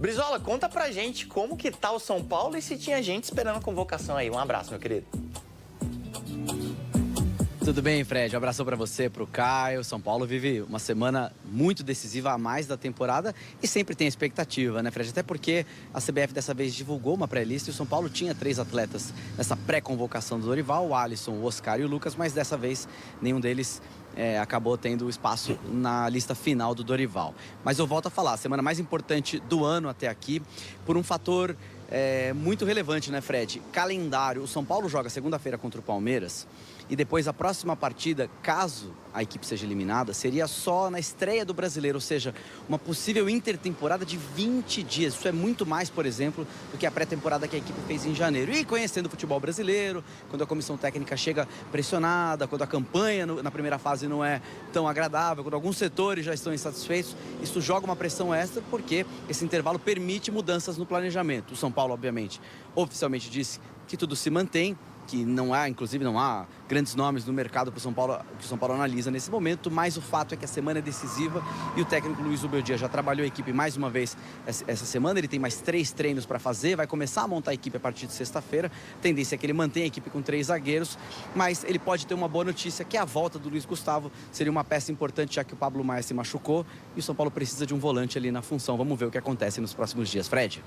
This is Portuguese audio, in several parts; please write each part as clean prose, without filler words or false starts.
Brizola, conta pra gente como que tá o São Paulo e se tinha gente esperando a convocação aí. Um abraço, meu querido. Tudo bem, Fred? Um abração para você, para o Caio. São Paulo vive uma semana muito decisiva a mais da temporada e sempre tem expectativa, né, Fred? Até porque a CBF dessa vez divulgou uma pré-lista e o São Paulo tinha 3 atletas nessa pré-convocação do Dorival, o Alisson, o Oscar e o Lucas, mas dessa vez nenhum deles acabou tendo espaço na lista final do Dorival. Mas eu volto a falar, a semana mais importante do ano até aqui, por um fator muito relevante, né, Fred? Calendário. O São Paulo joga segunda-feira contra o Palmeiras. E depois a próxima partida, caso a equipe seja eliminada, seria só na estreia do Brasileiro, ou seja, uma possível intertemporada de 20 dias. Isso é muito mais, por exemplo, do que a pré-temporada que a equipe fez em janeiro. E conhecendo o futebol brasileiro, quando a comissão técnica chega pressionada, quando a campanha na primeira fase não é tão agradável, quando alguns setores já estão insatisfeitos, isso joga uma pressão extra porque esse intervalo permite mudanças no planejamento. O São Paulo, obviamente, oficialmente disse que tudo se mantém, que não há, inclusive não há grandes nomes no mercado para o São Paulo, que o São Paulo analisa nesse momento, mas o fato é que a semana é decisiva e o técnico Luiz Ubeldia já trabalhou a equipe mais uma vez essa semana. Ele tem mais 3 treinos para fazer, vai começar a montar a equipe a partir de sexta-feira. A tendência é que ele mantenha a equipe com 3 zagueiros, mas ele pode ter uma boa notícia, que é a volta do Luiz Gustavo. Seria uma peça importante, já que o Pablo Maia se machucou e o São Paulo precisa de um volante ali na função. Vamos ver o que acontece nos próximos dias. Fred?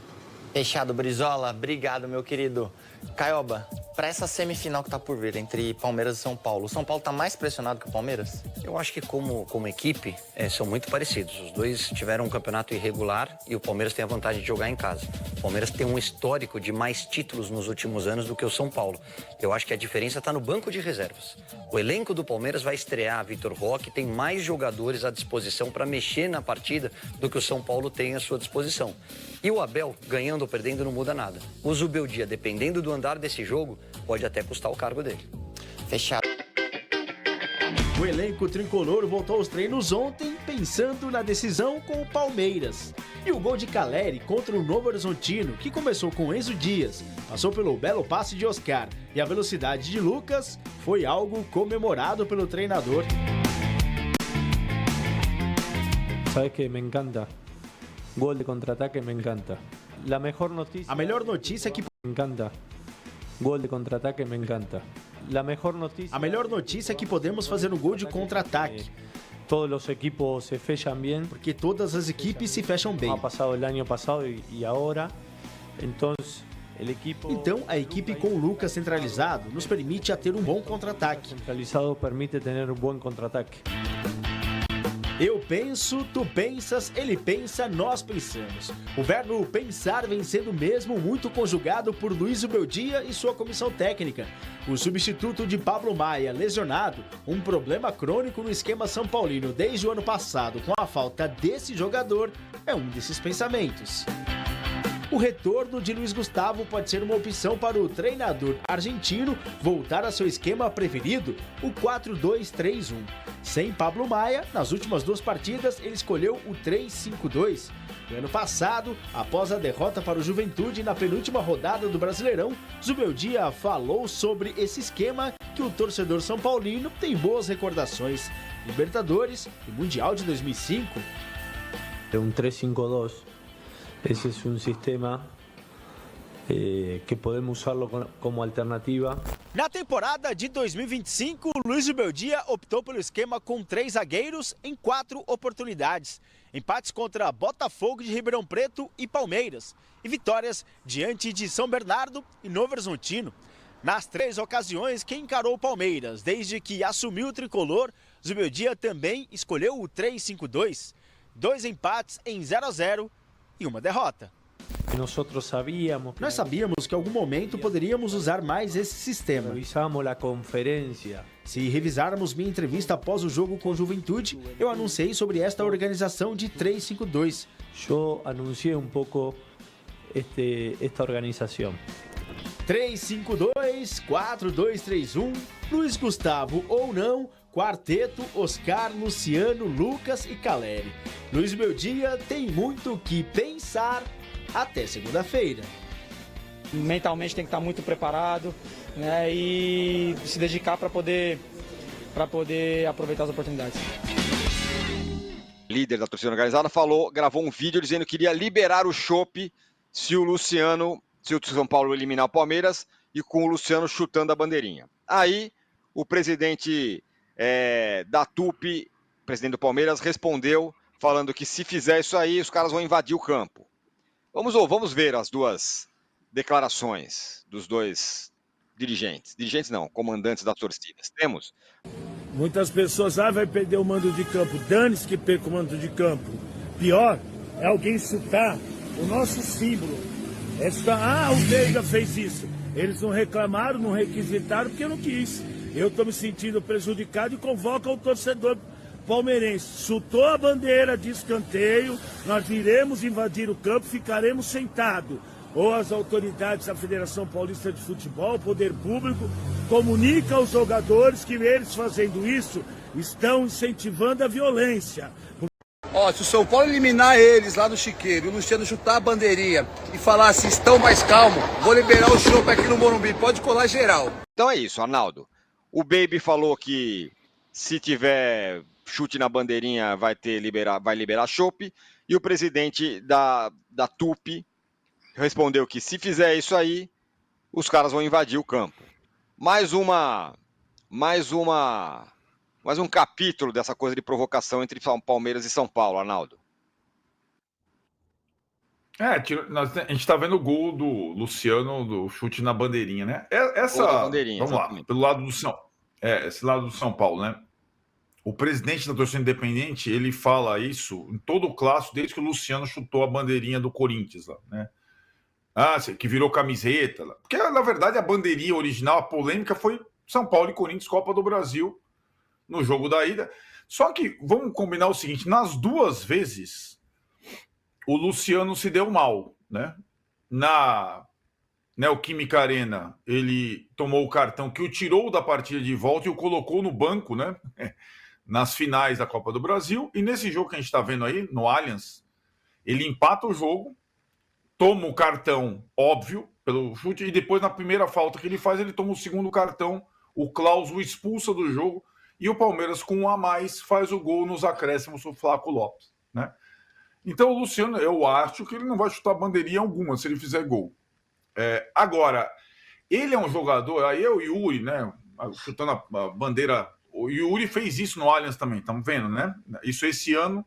Fechado, Brizola. Obrigado, meu querido. Caioba, para essa semifinal que tá por vir entre Palmeiras e São Paulo, o São Paulo tá mais pressionado que o Palmeiras? Eu acho que como equipe são muito parecidos. Os dois tiveram um campeonato irregular e o Palmeiras tem a vantagem de jogar em casa. O Palmeiras tem um histórico de mais títulos nos últimos anos do que o São Paulo. Eu acho que a diferença está no banco de reservas. O elenco do Palmeiras vai estrear Vitor Roque, tem mais jogadores à disposição para mexer na partida do que o São Paulo tem à sua disposição. E o Abel, ganhando ou perdendo, não muda nada. O Zubeldia, dependendo do andar desse jogo, pode até custar o cargo dele. Fechado. O elenco tricolor voltou aos treinos ontem, pensando na decisão com o Palmeiras. E o gol de Caleri contra o Novo Horizontino, que começou com Enzo Dias, passou pelo belo passe de Oscar e a velocidade de Lucas, foi algo comemorado pelo treinador. Sabes que me encanta. Gol de contra-ataque me encanta. A melhor notícia é que me encanta. Gol de contra-ataque me encanta. A melhor notícia é que podemos fazer um gol de contra-ataque. Todos os equipos se fecham bem. Porque todas as equipes se fecham bem. Ha passado o ano passado e agora. Então a equipe com o Lucas centralizado nos permite a ter um bom contra-ataque. Centralizado permite ter um bom contra-ataque. Eu penso, tu pensas, ele pensa, nós pensamos. O verbo pensar vem sendo mesmo muito conjugado por Luiz Ubeldia e sua comissão técnica. O substituto de Pablo Maia, lesionado, um problema crônico no esquema são paulino desde o ano passado, com a falta desse jogador, é um desses pensamentos. O retorno de Luiz Gustavo pode ser uma opção para o treinador argentino voltar a seu esquema preferido, o 4-2-3-1. Sem Pablo Maia, nas últimas 2 partidas, ele escolheu o 3-5-2. No ano passado, após a derrota para o Juventude na penúltima rodada do Brasileirão, Zubeldia falou sobre esse esquema que o torcedor são paulino tem boas recordações. Libertadores e Mundial de 2005. É um 3-5-2. Ese es un sistema que podemos usarlo como alternativa. Na temporada de 2025, Luiz Ubeldia optou pelo esquema com 3 zagueiros em 4 oportunidades. Empates contra Botafogo de Ribeirão Preto e Palmeiras. E vitórias diante de São Bernardo e Novo Horizontino. Nas 3 ocasiões que encarou o Palmeiras, desde que assumiu o tricolor, Zubeldia também escolheu o 3-5-2. 2 empates em 0-0 e uma derrota. Nós sabíamos que em algum momento poderíamos usar mais esse sistema. Se revisarmos minha entrevista após o jogo com Juventude, eu anunciei sobre esta organização de 3-5-2. Eu anunciei um pouco esta organização. 3-5-2, 4-2-3-1, Luiz Gustavo ou não, quarteto, Oscar, Luciano, Lucas e Caleri. Luiz Ubeldia tem muito o que pensar até segunda-feira. Mentalmente tem que estar muito preparado, né, e se dedicar para poder aproveitar as oportunidades. líder da torcida organizada, gravou um vídeo dizendo que iria liberar o chopp se o São Paulo eliminar o Palmeiras e com o Luciano chutando a bandeirinha. Aí o presidente da TUP, presidente do Palmeiras, respondeu falando que se fizer isso aí, os caras vão invadir o campo. Vamos ver as duas declarações dos dois dirigentes. Dirigentes não, comandantes das torcidas. Temos? Muitas pessoas, vai perder o mando de campo. Dane-se que perca o mando de campo. Pior é alguém chutar o nosso símbolo. O Veiga fez isso. Eles não reclamaram, não requisitaram, porque eu não quis. Eu estou me sentindo prejudicado e convoco o torcedor palmeirense. Chutou a bandeira de escanteio, nós iremos invadir o campo, ficaremos sentados. Ou as autoridades da Federação Paulista de Futebol, o Poder Público, comunica aos jogadores que eles fazendo isso estão incentivando a violência. Se o São Paulo eliminar eles lá no Chiqueiro e o Luciano chutar a bandeirinha e falar assim, estão mais calmos, vou liberar o chopp aqui no Morumbi, pode colar geral. Então é isso, Arnaldo. O Baby falou que se tiver chute na bandeirinha vai liberar chopp, e o presidente da TUP respondeu que se fizer isso aí, os caras vão invadir o campo. Mais um capítulo dessa coisa de provocação entre Palmeiras e São Paulo, Arnaldo. A gente está vendo o gol do Luciano, do chute na bandeirinha, né? Bandeirinha, vamos exatamente. lá, pelo lado do esse lado do São Paulo, né? O presidente da torcida independente, ele fala isso em todo o clássico, desde que o Luciano chutou a bandeirinha do Corinthians lá, né? Que virou camiseta. Porque, na verdade, a bandeirinha original, a polêmica, foi São Paulo e Corinthians, Copa do Brasil, no jogo da ida. Só que, vamos combinar o seguinte, nas duas vezes, o Luciano se deu mal, né? Na Neoquímica Arena, ele tomou o cartão que o tirou da partida de volta e o colocou no banco, né? Nas finais da Copa do Brasil. E nesse jogo que a gente está vendo aí, no Allianz, ele empata o jogo, toma o cartão, óbvio, pelo chute, e depois, na primeira falta que ele faz, ele toma o segundo cartão, o Klaus o expulsa do jogo, e o Palmeiras, com um a mais, faz o gol nos acréscimos do Flaco Lopes, né? Então, o Luciano, eu acho que ele não vai chutar bandeirinha alguma se ele fizer gol. Agora, ele é um jogador, aí o Yuri, né, chutando a bandeira, o Yuri fez isso no Allianz também, estamos vendo, né? Isso esse ano,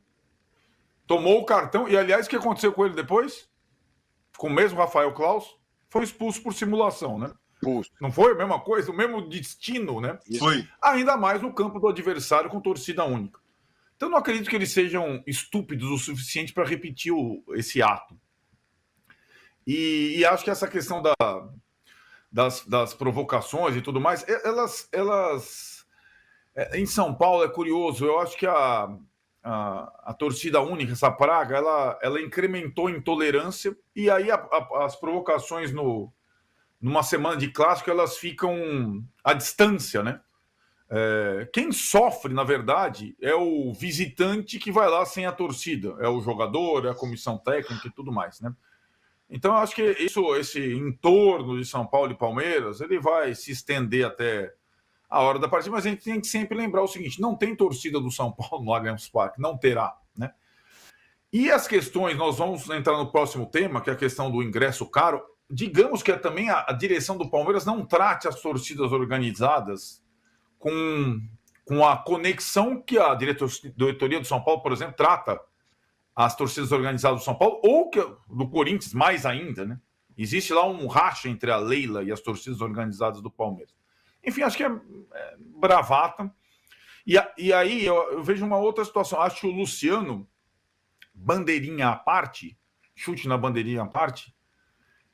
tomou o cartão, e aliás, o que aconteceu com ele depois? Com o mesmo Rafael Klaus, foi expulso por simulação, né? Não foi a mesma coisa? O mesmo destino, né? Foi. Ainda mais no campo do adversário com torcida única. Então, eu não acredito que eles sejam estúpidos o suficiente para repetir esse ato. E acho que essa questão das provocações e tudo mais, elas em São Paulo é curioso. Eu acho que a torcida única, essa praga, ela incrementou a intolerância, e aí as provocações numa semana de clássico, elas ficam à distância, né? Quem sofre, na verdade, é o visitante que vai lá sem a torcida, é o jogador, é a comissão técnica e tudo mais, né? Então, eu acho que esse entorno de São Paulo e Palmeiras, ele vai se estender até a hora da partida, mas a gente tem que sempre lembrar o seguinte, não tem torcida do São Paulo no Allianz Parque, não terá, né? E as questões, nós vamos entrar no próximo tema, que é a questão do ingresso caro. Digamos que também a direção do Palmeiras não trate as torcidas organizadas com a conexão que a diretoria do São Paulo, por exemplo, trata as torcidas organizadas do São Paulo, ou do Corinthians, mais ainda, né? Existe lá um racha entre a Leila e as torcidas organizadas do Palmeiras. Enfim, acho que é bravata. E aí eu vejo uma outra situação. Acho que o Luciano, bandeirinha à parte, chute na bandeirinha à parte,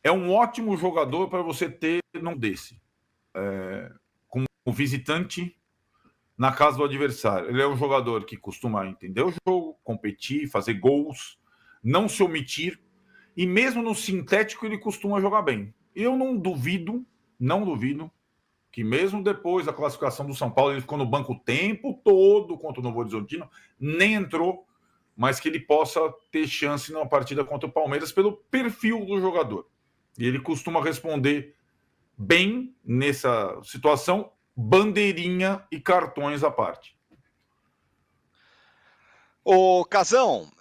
é um ótimo jogador para você ter num desse. Como visitante na casa do adversário. Ele é um jogador que costuma entender o jogo, competir, fazer gols, não se omitir, e mesmo no sintético ele costuma jogar bem. Eu não duvido que mesmo depois da classificação do São Paulo, ele ficou no banco o tempo todo contra o Novo Horizontino, nem entrou, mas que ele possa ter chance numa partida contra o Palmeiras pelo perfil do jogador. E ele costuma responder bem nessa situação, bandeirinha e cartões à parte. Ô, Casão,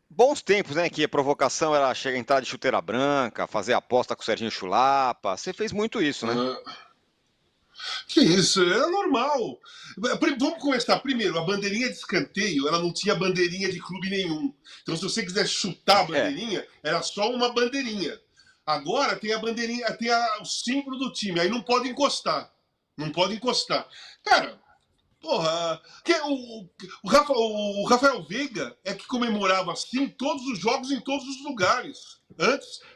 bons tempos, né? Que a provocação era chegar, entrar de chuteira branca, fazer aposta com o Serginho Chulapa. Você fez muito isso, né? Que isso, era normal. Vamos começar. Primeiro, a bandeirinha de escanteio, ela não tinha bandeirinha de clube nenhum. Então, se você quiser chutar a bandeirinha, era só uma bandeirinha. Agora tem a bandeirinha, tem o símbolo do time, aí não pode encostar. Não pode encostar. Cara, porra, o Rafael Veiga é que comemorava assim todos os jogos em todos os lugares.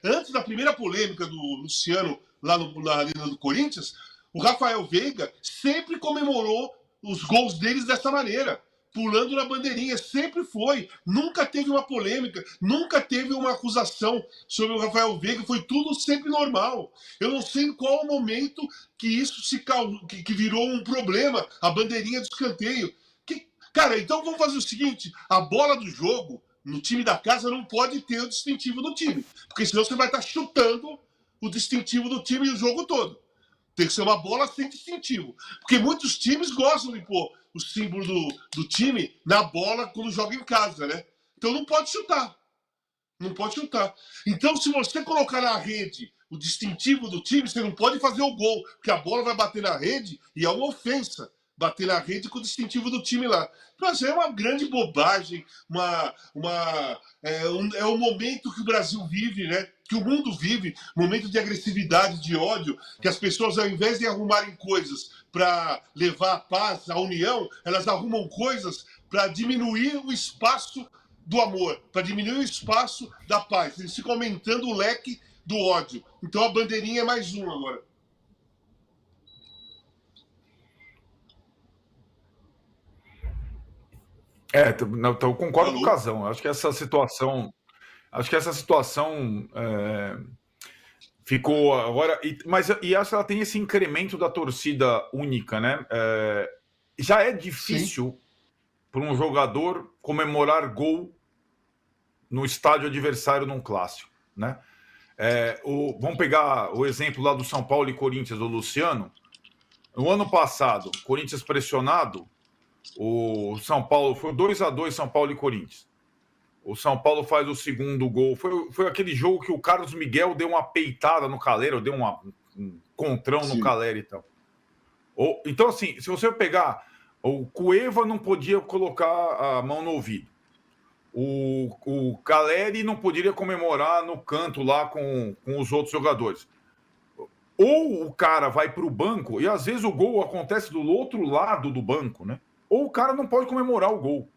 Antes da primeira polêmica do Luciano lá na Arena do Corinthians, o Rafael Veiga sempre comemorou os gols deles dessa maneira, pulando na bandeirinha, sempre foi. Nunca teve uma polêmica, nunca teve uma acusação sobre o Rafael Veiga, foi tudo sempre normal. Eu não sei em qual momento que isso que virou um problema, a bandeirinha do escanteio. Cara, então vamos fazer o seguinte, a bola do jogo, no time da casa, não pode ter o distintivo do time, porque senão você vai estar chutando o distintivo do time o jogo todo. Tem que ser uma bola sem distintivo. Porque muitos times gostam de pôr o símbolo do time na bola quando joga em casa, né? Então não pode chutar. Não pode chutar. Então, se você colocar na rede o distintivo do time, você não pode fazer o gol, porque a bola vai bater na rede e é uma ofensa bater na rede com o distintivo do time lá. Mas é uma grande bobagem, é o momento que o Brasil vive, né? Que o mundo vive, momento de agressividade, de ódio, que as pessoas, ao invés de arrumarem coisas para levar a paz, a união, elas arrumam coisas para diminuir o espaço do amor, para diminuir o espaço da paz. Eles ficam aumentando o leque do ódio. Então a bandeirinha é mais um agora. Então, eu concordo com o Casão. Acho que essa situação ficou agora, mas acho que ela tem esse incremento da torcida única, né? Já é difícil para um jogador comemorar gol no estádio adversário num clássico, né? Vamos pegar o exemplo lá do São Paulo e Corinthians, do Luciano. No ano passado, Corinthians pressionado, o São Paulo foi 2-2 São Paulo e Corinthians. O São Paulo faz o segundo gol. Foi aquele jogo que o Carlos Miguel deu uma peitada no Calera, deu um contrão no Calera e tal. Então, assim, se você pegar, o Cueva não podia colocar a mão no ouvido. O Caleri não poderia comemorar no canto lá com os outros jogadores. Ou o cara vai para o banco, e às vezes o gol acontece do outro lado do banco, né? Ou o cara não pode comemorar o gol.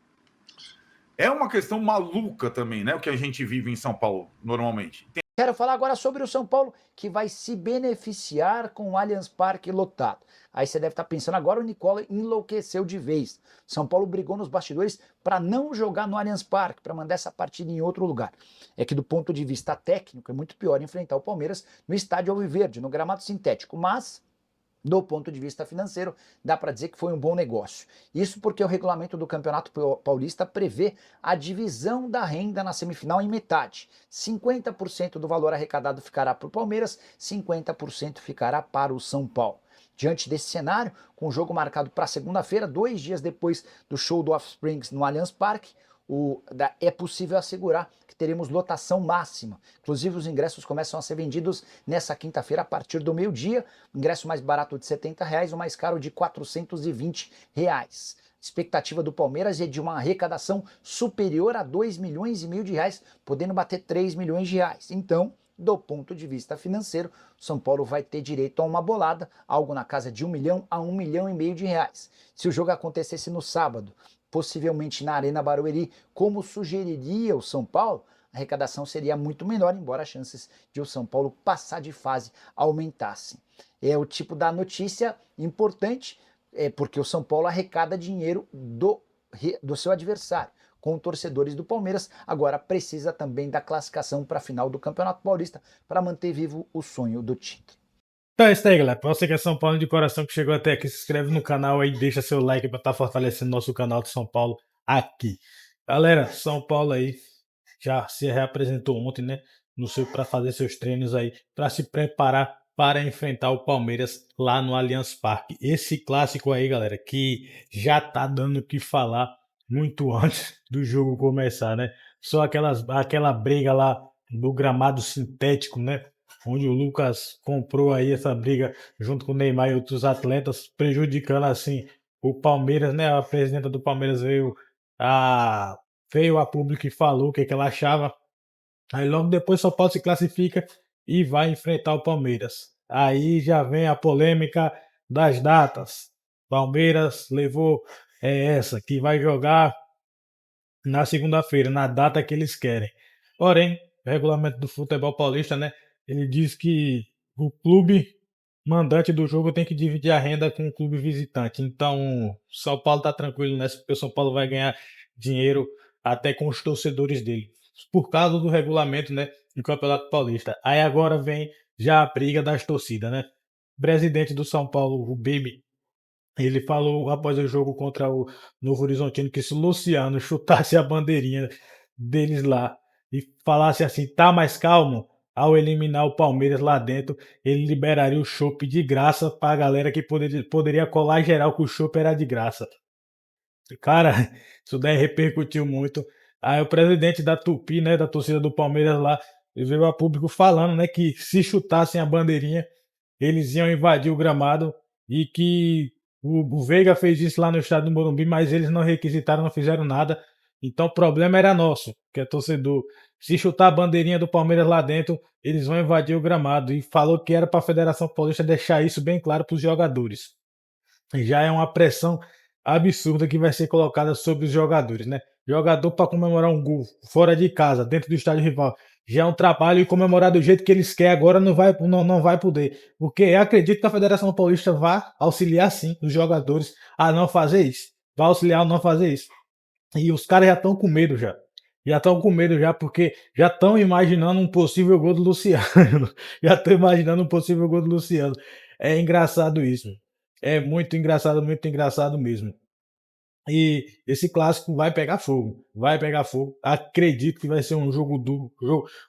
É uma questão maluca também, né? O que a gente vive em São Paulo, normalmente. Quero falar agora sobre o São Paulo, que vai se beneficiar com o Allianz Parque lotado. Aí você deve estar pensando, agora o Nicola enlouqueceu de vez. São Paulo brigou nos bastidores para não jogar no Allianz Parque, para mandar essa partida em outro lugar. É que do ponto de vista técnico é muito pior enfrentar o Palmeiras no estádio Alviverde, no gramado sintético, mas do ponto de vista financeiro, dá para dizer que foi um bom negócio. Isso porque o regulamento do Campeonato Paulista prevê a divisão da renda na semifinal em metade. 50% do valor arrecadado ficará para o Palmeiras, 50% ficará para o São Paulo. Diante desse cenário, com o jogo marcado para segunda-feira, 2 dias depois do show do Offspring no Allianz Parque, é possível assegurar que teremos lotação máxima. Inclusive, os ingressos começam a ser vendidos nessa quinta-feira a partir do meio-dia. O ingresso mais barato de R$ 70, o mais caro de R$ 420. Expectativa do Palmeiras é de uma arrecadação superior a 2,5 milhões de reais, podendo bater 3 milhões de reais. Então, do ponto de vista financeiro, São Paulo vai ter direito a uma bolada, algo na casa de 1 milhão a 1,5 milhão de reais. Se o jogo acontecesse no sábado, possivelmente na Arena Barueri, como sugeriria o São Paulo, a arrecadação seria muito menor, embora as chances de o São Paulo passar de fase aumentassem. É o tipo da notícia importante, porque o São Paulo arrecada dinheiro do seu adversário, com torcedores do Palmeiras, agora precisa também da classificação para a final do Campeonato Paulista para manter vivo o sonho do título. Então é isso aí, galera. Pra você que é São Paulo de coração, que chegou até aqui, se inscreve no canal aí, deixa seu like pra estar fortalecendo nosso canal de São Paulo aqui. Galera, São Paulo aí já se reapresentou ontem, né? Para fazer seus treinos aí, para se preparar para enfrentar o Palmeiras lá no Allianz Parque. Esse clássico aí, galera, que já tá dando o que falar muito antes do jogo começar, né? Só aquela briga lá do gramado sintético, né? Onde o Lucas comprou aí essa briga junto com o Neymar e outros atletas, prejudicando assim o Palmeiras, né? A presidenta do Palmeiras veio a público e falou o que ela achava. Aí logo depois São Paulo se classifica e vai enfrentar o Palmeiras. Aí já vem a polêmica das datas. Palmeiras levou essa, que vai jogar na segunda-feira, na data que eles querem. Porém, o regulamento do futebol paulista, né? Ele diz que o clube mandante do jogo tem que dividir a renda com o clube visitante. Então, São Paulo tá tranquilo nessa, porque o São Paulo vai ganhar dinheiro até com os torcedores dele, por causa do regulamento, né, do Campeonato Paulista. Aí agora vem já a briga das torcidas, né? O presidente do São Paulo, o Baby, ele falou após o jogo contra o Novo Horizontino que se o Luciano chutasse a bandeirinha deles lá e falasse assim, tá mais calmo, ao eliminar o Palmeiras lá dentro, ele liberaria o chopp de graça pra galera que poderia colar geral, que o chopp era de graça. Cara, isso daí repercutiu muito. Aí o presidente da Tupi, né, da torcida do Palmeiras lá, veio a público falando, né, que se chutassem a bandeirinha, eles iam invadir o gramado e que o Veiga fez isso lá no estádio do Morumbi, mas eles não requisitaram, não fizeram nada. Então o problema era nosso, que é torcedor. Se chutar a bandeirinha do Palmeiras lá dentro, eles vão invadir o gramado. E falou que era para a Federação Paulista deixar isso bem claro para os jogadores. Já é uma pressão absurda que vai ser colocada sobre os jogadores, né? Jogador para comemorar um gol fora de casa, dentro do estádio rival, já é um trabalho, e comemorar do jeito que eles querem agora não vai poder. Porque eu acredito que a Federação Paulista vai auxiliar sim os jogadores a não fazer isso. Vai auxiliar a não fazer isso. E os caras já estão com medo já. Já estão com medo já, porque já estão imaginando um possível gol do Luciano. Já estão imaginando um possível gol do Luciano. É engraçado isso. É muito engraçado mesmo. E esse clássico vai pegar fogo. Vai pegar fogo. Acredito que vai ser um jogo duro.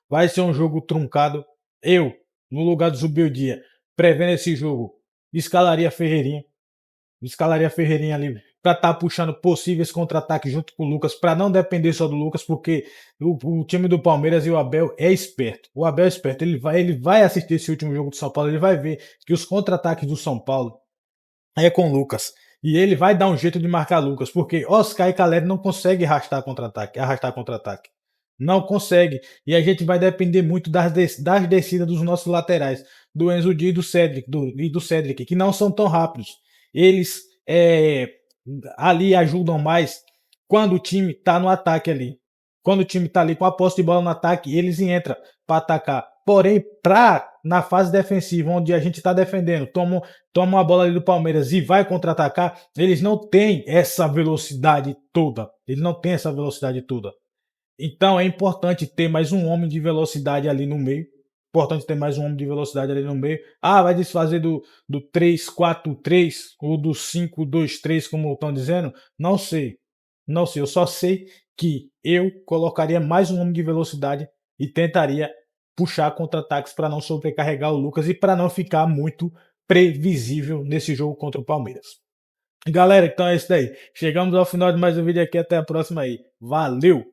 Vai ser um jogo truncado. Eu, no lugar do Zubeldia, prevendo esse jogo, escalaria Ferreirinha ali para estar puxando possíveis contra-ataques junto com o Lucas, para não depender só do Lucas, porque o time do Palmeiras e o Abel é esperto. O Abel é esperto, ele vai assistir esse último jogo do São Paulo, ele vai ver que os contra-ataques do São Paulo é com o Lucas. E ele vai dar um jeito de marcar Lucas, porque Oscar e Caleri não conseguem arrastar contra-ataque. Não consegue. E a gente vai depender muito das descidas dos nossos laterais, do Enzo Di e do Cedric, que não são tão rápidos. Eles ali ajudam mais quando o time tá no ataque ali. Quando o time tá ali com a posse de bola no ataque, eles entram para atacar. Porém, na fase defensiva, onde a gente tá defendendo, toma uma bola ali do Palmeiras e vai contra-atacar, eles não têm essa velocidade toda. Então é importante ter mais um homem de velocidade ali no meio. Vai desfazer do 3-4-3 ou do 5-2-3, como estão dizendo? Não sei. Eu só sei que eu colocaria mais um homem de velocidade e tentaria puxar contra-ataques para não sobrecarregar o Lucas e para não ficar muito previsível nesse jogo contra o Palmeiras. Galera, então é isso daí. Chegamos ao final de mais um vídeo aqui. Até a próxima aí. Valeu!